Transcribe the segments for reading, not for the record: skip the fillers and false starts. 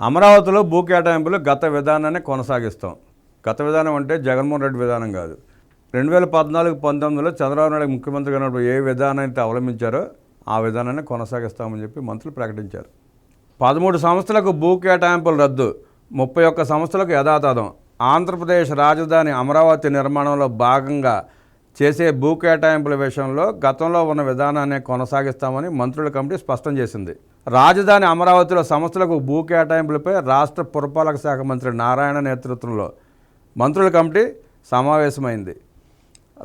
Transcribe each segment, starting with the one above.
అమరావతిలో భూ కేటాయింపులు గత విధానాన్ని కొనసాగిస్తాం. గత విధానం అంటే జగన్మోహన్ రెడ్డి విధానం కాదు. 2014-19లో చంద్రబాబు నాయుడు ముఖ్యమంత్రిగా ఉన్నప్పుడు ఏ విధానాన్ని అయితే అవలంబించారో ఆ విధానాన్ని కొనసాగిస్తామని చెప్పి మంత్రులు ప్రకటించారు. 13 సంస్థలకు భూ కేటాయింపులు రద్దు, 31 సంస్థలకు యథాతథం. ఆంధ్రప్రదేశ్ రాజధాని అమరావతి నిర్మాణంలో భాగంగా చేసే భూ కేటాయింపుల విషయంలో గతంలో ఉన్న విధానాన్ని కొనసాగిస్తామని మంత్రుల కమిటీ స్పష్టం చేసింది. రాజధాని అమరావతిలో సంస్థలకు భూ కేటాయింపులపై రాష్ట్ర పురపాలక శాఖ మంత్రి నారాయణ నేతృత్వంలో మంత్రుల కమిటీ సమావేశమైంది.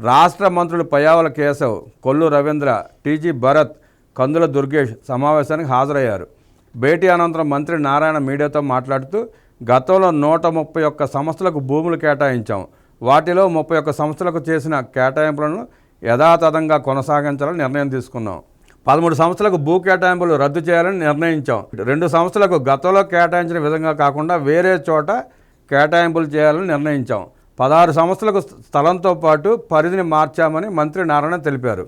రాష్ట్ర మంత్రులు పయ్యావుల కేశవ్, కొల్లు రవీంద్ర, టీజీ భరత్, కందుల దుర్గేష్ సమావేశానికి హాజరయ్యారు. భేటీ అనంతరం మంత్రి నారాయణ మీడియాతో మాట్లాడుతూ, గతంలో 131 సంస్థలకు భూములు కేటాయించాం. వాటిలో 31 సంస్థలకు చేసిన కేటాయింపులను యథాతథంగా కొనసాగించాలని నిర్ణయం తీసుకున్నాం. 13 సంస్థలకు భూ కేటాయింపులు రద్దు చేయాలని నిర్ణయించాం. 2 సంస్థలకు గతంలో కేటాయించిన విధంగా కాకుండా వేరే చోట కేటాయింపులు చేయాలని నిర్ణయించాం. 16 సంస్థలకు స్థలంతో పాటు పరిధిని మార్చామని మంత్రి నారాయణ తెలిపారు.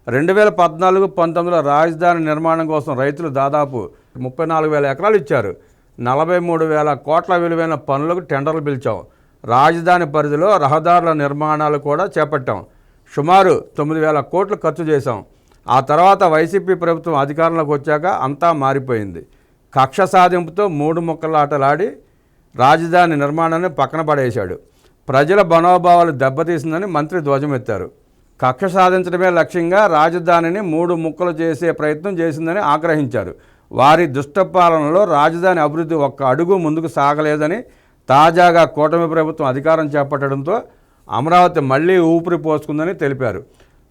2014-19లో రాజధాని నిర్మాణం కోసం రైతులు దాదాపు 34,000 ఎకరాలు ఇచ్చారు. 43,000 కోట్ల విలువైన పనులకు టెండర్లు పిలిచాం. రాజధాని పరిధిలో రహదారుల నిర్మాణాలు కూడా చేపట్టాం. సుమారు 9,000 కోట్లు ఖర్చు చేశాం. ఆ తర్వాత వైసీపీ ప్రభుత్వం అధికారంలోకి వచ్చాక అంతా మారిపోయింది. కక్ష సాధింపుతో 3 ముక్కలాటలాడి రాజధాని నిర్మాణాన్ని పక్కన పడేశాడు. ప్రజల మనోభావాలు దెబ్బతీసిందని మంత్రి ధ్వజమెత్తారు. కక్ష సాధించడమే లక్ష్యంగా రాజధానిని 3 ముక్కలు చేసే ప్రయత్నం చేసిందని ఆగ్రహించారు. వారి దుష్టపాలనలో రాజధాని అభివృద్ధి ఒక్క అడుగు ముందుకు సాగలేదని, తాజాగా కూటమి ప్రభుత్వం అధికారం చేపట్టడంతో అమరావతి మళ్లీ ఊపిరి పోసుకుందని తెలిపారు.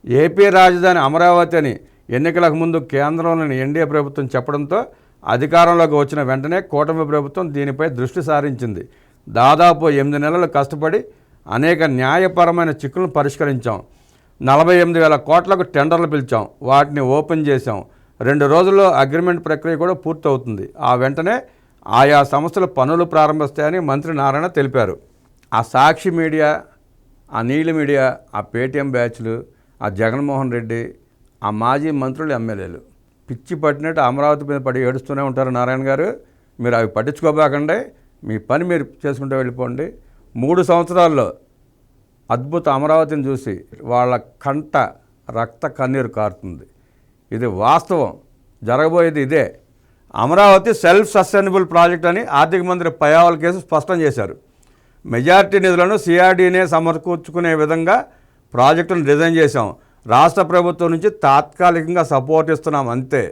ఏపీ రాజధాని అమరావతి అని ఎన్నికలకు ముందు కేంద్రంలోని ఎన్డీఏ ప్రభుత్వం చెప్పడంతో అధికారంలోకి వచ్చిన వెంటనే కూటమి ప్రభుత్వం దీనిపై దృష్టి సారించింది. దాదాపు 8 నెలలు కష్టపడి అనేక న్యాయపరమైన చిక్కులను పరిష్కరించాం. 48,000 కోట్లకు టెండర్లు పిలిచాం. వాటిని ఓపెన్ చేశాం. 2 రోజుల్లో అగ్రిమెంట్ ప్రక్రియ కూడా పూర్తవుతుంది. ఆ వెంటనే ఆయా సంస్థలు పనులు ప్రారంభిస్తాయని మంత్రి నారాయణ తెలిపారు. ఆ సాక్షి మీడియా, ఆ నీలి మీడియా, ఆ పేటీఎం బ్యాచ్లు, ఆ జగన్మోహన్ రెడ్డి, ఆ మాజీ మంత్రులు, ఎమ్మెల్యేలు పిచ్చి పట్టినట్టు అమరావతి మీద పడి ఏడుస్తూనే ఉంటారు. నారాయణ గారు, మీరు అవి పట్టించుకోబాకండి, మీ పని మీరు చేసుకుంటూ వెళ్ళిపోండి. 3 సంవత్సరాల్లో అద్భుత అమరావతిని చూసి వాళ్ళ కంట రక్త కన్నీరు కారుతుంది. ఇది వాస్తవం. జరగబోయేది ఇదే. అమరావతి సెల్ఫ్ సస్టైనబుల్ ప్రాజెక్ట్ అని ఆర్థిక మంత్రి పయ్యావుల కేసు స్పష్టం చేశారు. మెజార్టీ నిధులను సిఆర్డీనే సమకూర్చుకునే విధంగా ప్రాజెక్టును డిజైన్ చేశాం. రాష్ట్ర ప్రభుత్వం నుంచి తాత్కాలికంగా సపోర్ట్ ఇస్తున్నాం అంతే.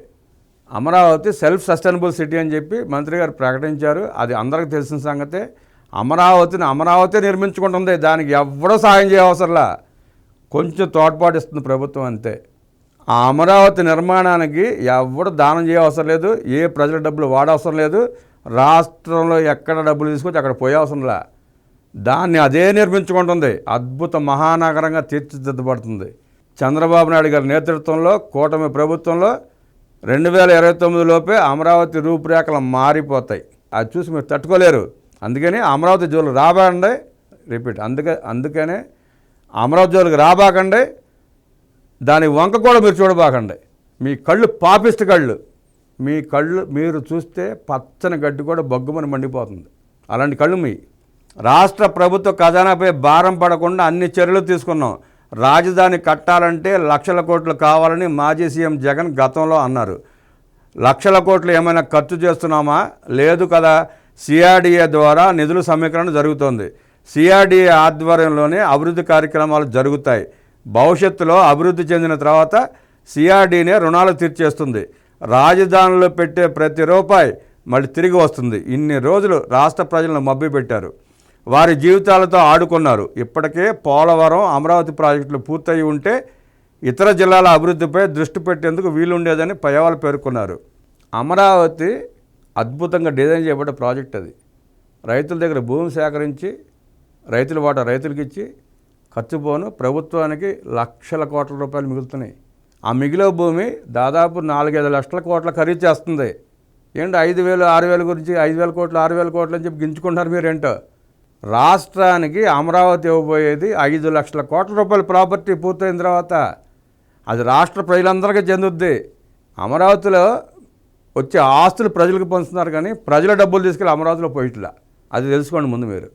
అమరావతి సెల్ఫ్ సస్టైనబుల్ సిటీ అని చెప్పి మంత్రి గారు ప్రకటించారు. అది అందరికీ తెలిసిన సంగతే. అమరావతిని అమరావతి నిర్మించుకుంటుంది. దానికి ఎవడో సాయం చేయవసరంలా, కొంచెం తోడ్పాటు ఇస్తుంది ప్రభుత్వం అంతే. ఆ అమరావతి నిర్మాణానికి ఎవడు దానం చేయవసరం లేదు, ఏ ప్రజల డబ్బులు వాడవసరం లేదు, రాష్ట్రంలో ఎక్కడ డబ్బులు తీసుకొచ్చి అక్కడ పోయే అవసరంలా. దాన్ని అదే నిర్మించుకుంటుంది. అద్భుత మహానగరంగా తీర్చిదిద్దబడుతుంది. చంద్రబాబు నాయుడు గారి నేతృత్వంలో కూటమి ప్రభుత్వంలో 2029 లోపే అమరావతి రూపురేఖలు మారిపోతాయి. అది చూసి మీరు తట్టుకోలేరు. అందుకని అమరావతి జోలికి రాబాకండి. రిపీట్, అందుకనే అమరావతి జోలికి రాబాకండి. దాని వంక కూడా మీరు చూడబాకండి. మీ కళ్ళు పాపిస్ట్ కళ్ళు. మీ కళ్ళు మీరు చూస్తే పచ్చని గడ్డి కూడా బొగ్గుమని మండిపోతుంది. అలాంటి కళ్ళు మీ. రాష్ట్ర ప్రభుత్వ ఖజానాపై భారం పడకుండా అన్ని చర్యలు తీసుకున్నాం. రాజధాని కట్టాలంటే లక్షల కోట్లు కావాలని మాజీ సీఎం జగన్ గతంలో అన్నారు. లక్షల కోట్లు ఏమైనా ఖర్చు చేస్తున్నామా? లేదు కదా. సిఆర్డీఏ ద్వారా నిధుల సమీకరణ జరుగుతోంది. సిఆర్డీఏ ఆధ్వర్యంలోనే అభివృద్ధి కార్యక్రమాలు జరుగుతాయి. భవిష్యత్తులో అభివృద్ధి చెందిన తర్వాత సిఆర్డీనే రుణాలు తీర్చేస్తుంది. రాజధానిలో పెట్టే ప్రతి రూపాయి మళ్ళీ తిరిగి వస్తుంది. ఇన్ని రోజులు రాష్ట్ర ప్రజలను మభ్యపెట్టారు, వారి జీవితాలతో ఆడుకున్నారు. ఇప్పటికే పోలవరం, అమరావతి ప్రాజెక్టులు పూర్తయి ఉంటే ఇతర జిల్లాల అభివృద్ధిపై దృష్టి పెట్టేందుకు వీలుండేదని పయ్యావులు పేర్కొన్నారు. అమరావతి అద్భుతంగా డిజైన్ చేయబడ్డ ప్రాజెక్ట్ అది. రైతుల దగ్గర భూమి సేకరించి రైతుల వాటా రైతులకి ఇచ్చి ఖర్చు పోను ప్రభుత్వానికి లక్షల కోట్ల రూపాయలు మిగులుతున్నాయి. ఆ మిగిలిన భూమి దాదాపు 4-5 లక్షల కోట్ల ఖరీదు చేస్తుంది. ఏంటి 5,000, 6,000 గురించి 5,000 కోట్లు 6,000 కోట్లు అని చెప్పి గించుకుంటున్నారు మీరేంటో. రాష్ట్రానికి అమరావతి ఇవ్వబోయేది 5 లక్షల కోట్ల రూపాయల ప్రాపర్టీ పూర్తయిన తర్వాత. అది రాష్ట్ర ప్రజలందరికీ చెందుద్ది. అమరావతిలో వచ్చే ఆస్తులు ప్రజలకు పంచుతున్నారు కానీ ప్రజల డబ్బులు తీసుకెళ్ళి అమరావతిలో పోయిట్లా. అది తెలుసుకోండి ముందు మీరు.